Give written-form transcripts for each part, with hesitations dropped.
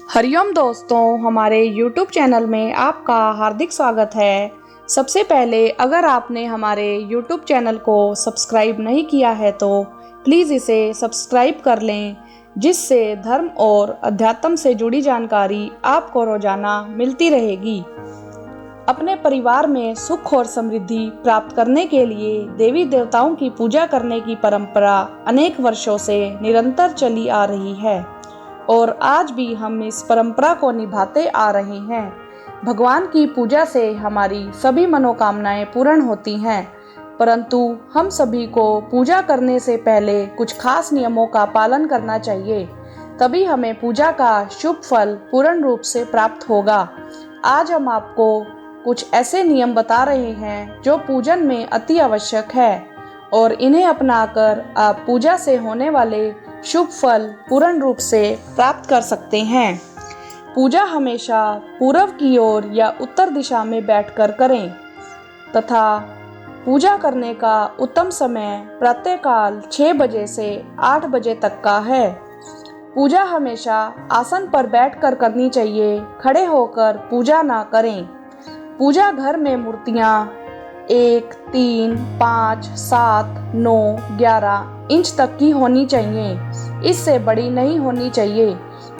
हरिओम दोस्तों, हमारे YouTube channel में आपका हार्दिक स्वागत है। सबसे पहले अगर आपने हमारे YouTube चैनल को सब्सक्राइब नहीं किया है तो प्लीज़ इसे सब्सक्राइब कर लें, जिससे धर्म और अध्यात्म से जुड़ी जानकारी आपको रोजाना मिलती रहेगी। अपने परिवार में सुख और समृद्धि प्राप्त करने के लिए देवी देवताओं की पूजा करने की परंपरा अनेक वर्षों से निरंतर चली आ रही है और आज भी हम इस परंपरा को निभाते आ रहे हैं। भगवान की पूजा से हमारी सभी मनोकामनाएं पूर्ण होती हैं, परंतु हम सभी को पूजा करने से पहले कुछ खास नियमों का पालन करना चाहिए, तभी हमें पूजा का शुभ फल पूर्ण रूप से प्राप्त होगा। आज हम आपको कुछ ऐसे नियम बता रहे हैं जो पूजन में अति आवश्यक है और इन्हें अपनाकर आप पूजा से होने वाले शुभ फल पूर्ण रूप से प्राप्त कर सकते हैं। पूजा हमेशा पूर्व की ओर या उत्तर दिशा में बैठकर करें तथा पूजा करने का उत्तम समय प्रातःकाल 6 बजे से 8 बजे तक का है। पूजा हमेशा आसन पर बैठकर करनी चाहिए, खड़े होकर पूजा ना करें। पूजा घर में मूर्तियाँ 1, 3, 5, 7, 9, 11 इंच तक की होनी चाहिए, इससे बड़ी नहीं होनी चाहिए।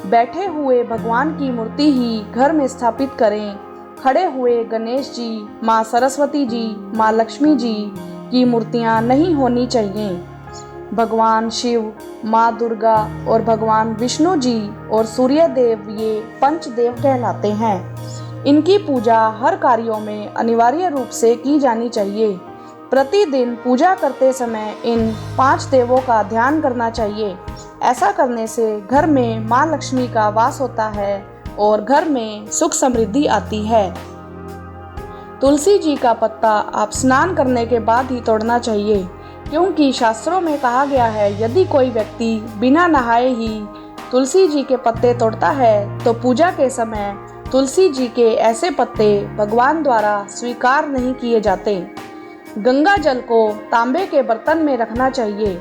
बैठे हुए भगवान की मूर्ति ही घर में स्थापित करें। खड़े हुए गणेश जी, माँ सरस्वती जी, माँ लक्ष्मी जी की मूर्तियाँ नहीं होनी चाहिए। भगवान शिव, माँ दुर्गा और भगवान विष्णु जी और सूर्य देव ये पंचदेव कहलाते हैं। इनकी पूजा हर कार्यों में अनिवार्य रूप से की जानी चाहिए। प्रतिदिन पूजा करते समय इन 5 देवों का ध्यान करना चाहिए। ऐसा करने से घर में माँ लक्ष्मी का वास होता है और घर में सुख समृद्धि आती है। तुलसी जी का पत्ता आप स्नान करने के बाद ही तोड़ना चाहिए, क्योंकि शास्त्रों में कहा गया है यदि कोई व्यक्ति बिना नहाए ही तुलसी जी के पत्ते तोड़ता है तो पूजा के समय तुलसी जी के ऐसे पत्ते भगवान द्वारा स्वीकार नहीं किए जाते। गंगा जल को तांबे के बर्तन में रखना चाहिए।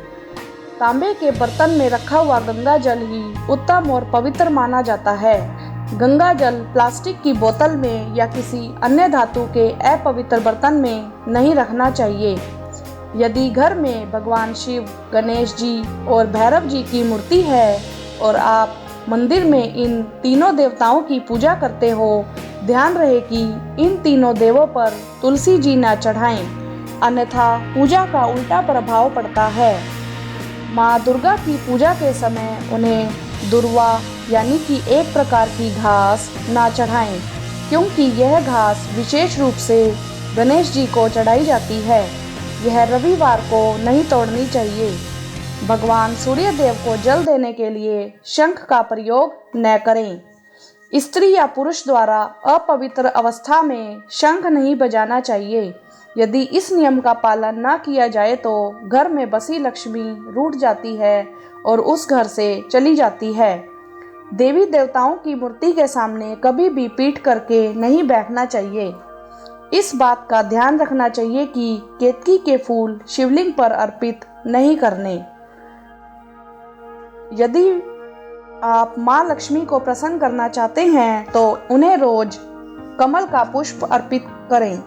तांबे के बर्तन में रखा हुआ गंगा जल ही उत्तम और पवित्र माना जाता है। गंगा जल प्लास्टिक की बोतल में या किसी अन्य धातु के अपवित्र बर्तन में नहीं रखना चाहिए। यदि घर में भगवान शिव, गणेश जी और भैरव जी की मूर्ति है और आप मंदिर में इन तीनों देवताओं की पूजा करते हो, ध्यान रहे कि इन तीनों देवों पर तुलसी जी न चढ़ाएं, अन्यथा पूजा का उल्टा प्रभाव पड़ता है। माँ दुर्गा की पूजा के समय उन्हें दुर्वा यानी कि एक प्रकार की घास ना चढ़ाएं, क्योंकि यह घास विशेष रूप से गणेश जी को चढ़ाई जाती है। यह रविवार को नहीं तोड़नी चाहिए। भगवान सूर्य देव को जल देने के लिए शंख का प्रयोग न करें। स्त्री या पुरुष द्वारा अपवित्र अवस्था में शंख नहीं बजाना चाहिए। यदि इस नियम का पालन न किया जाए तो घर में बसी लक्ष्मी रूठ जाती है और उस घर से चली जाती है। देवी देवताओं की मूर्ति के सामने कभी भी पीठ करके नहीं बैठना चाहिए। इस बात का ध्यान रखना चाहिए कि केतकी के फूल शिवलिंग पर अर्पित नहीं करने। यदि आप माँ लक्ष्मी को प्रसन्न करना चाहते हैं तो उन्हें रोज कमल का पुष्प अर्पित करें।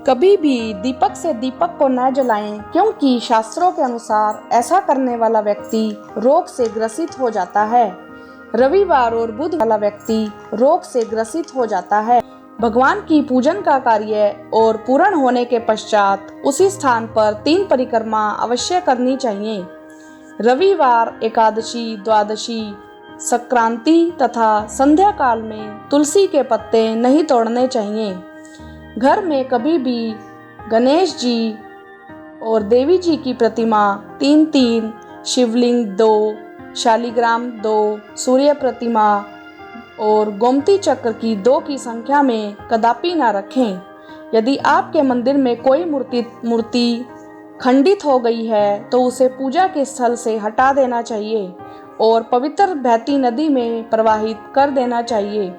कभी भी दीपक से दीपक को न जलाएं, क्योंकि शास्त्रों के अनुसार ऐसा करने वाला व्यक्ति रोग से ग्रसित हो जाता है। रविवार और बुध वाला व्यक्ति रोग से ग्रसित हो जाता है। भगवान की पूजन का कार्य और पूर्ण होने के पश्चात उसी स्थान पर 3 परिक्रमा अवश्य करनी चाहिए। रविवार, एकादशी, द्वादशी, संक्रांति तथा संध्या काल में तुलसी के पत्ते नहीं तोड़ने चाहिए। घर में कभी भी गणेश जी और देवी जी की प्रतिमा 3-3, शिवलिंग 2, शालिग्राम 2, सूर्य प्रतिमा और गोमती चक्र की 2 की संख्या में कदापि न रखें। यदि आपके मंदिर में कोई मूर्ति खंडित हो गई है तो उसे पूजा के स्थल से हटा देना चाहिए और पवित्र बहती नदी में प्रवाहित कर देना चाहिए।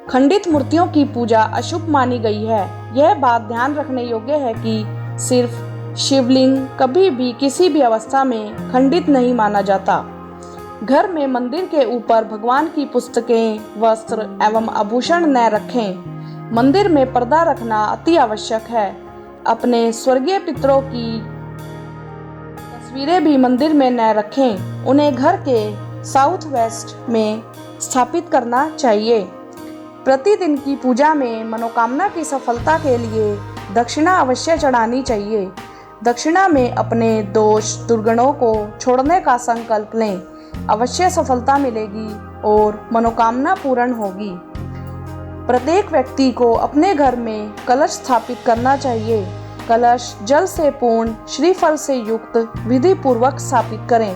खंडित मूर्तियों की पूजा अशुभ मानी गई है। यह बात ध्यान रखने योग्य है कि सिर्फ शिवलिंग कभी भी किसी भी अवस्था में खंडित नहीं माना जाता। घर में मंदिर के ऊपर भगवान की पुस्तकें, वस्त्र एवं आभूषण न रखें। मंदिर में पर्दा रखना अति आवश्यक है। अपने स्वर्गीय पितरों की तस्वीरें भी मंदिर में न रखें। उन्हें घर के साउथ वेस्ट में स्थापित करना चाहिए। प्रतिदिन की पूजा में मनोकामना की सफलता के लिए दक्षिणा अवश्य चढ़ानी चाहिए। दक्षिणा में अपने दोष दुर्गुणों को छोड़ने का संकल्प लें। अवश्य सफलता मिलेगी और मनोकामना पूर्ण होगी। प्रत्येक व्यक्ति को अपने घर में कलश स्थापित करना चाहिए। कलश जल से पूर्ण, श्रीफल से युक्त विधि पूर्वक स्थापित करें।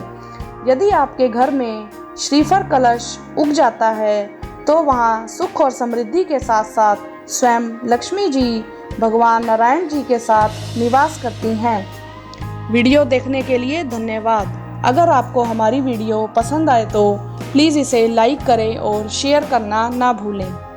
यदि आपके घर में श्रीफल कलश उग जाता है तो वहाँ सुख और समृद्धि के साथ साथ स्वयं लक्ष्मी जी भगवान नारायण जी के साथ निवास करती हैं। वीडियो देखने के लिए धन्यवाद। अगर आपको हमारी वीडियो पसंद आए तो प्लीज़ इसे लाइक करें और शेयर करना ना भूलें।